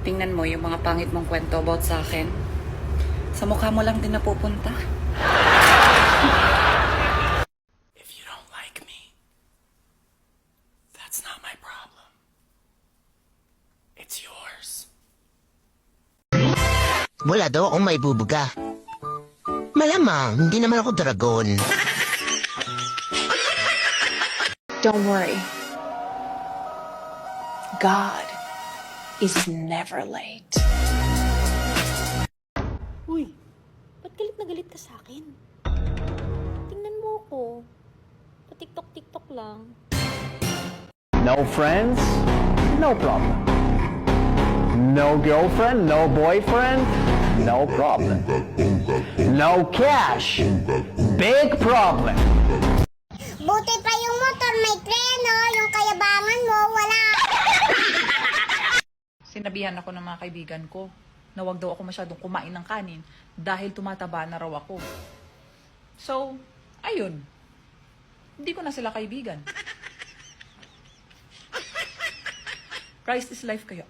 Tingnan mo yung mga pangit mong kwento about sa akin. Sa mukha mo lang din napupunta. If you don't like me, that's not my problem. It's yours. Wala daw akong may bubuga. Malamang, hindi naman ako dragon. Don't worry. God is never late. Uy, ba't galit na galit ka sa akin? Tingnan mo ako. Pa-tiktok-tiktok lang. No friends? No problem. No girlfriend? No boyfriend? No problem. No cash? Big problem. Buti pa yung motor may preno, yung kayabangan mo wala. Sinabihan ako ng mga kaibigan ko na wag daw ako masyadong kumain ng kanin dahil tumataba na raw ako. So, ayun. Hindi ko na sila kaibigan. Christ is life kayo.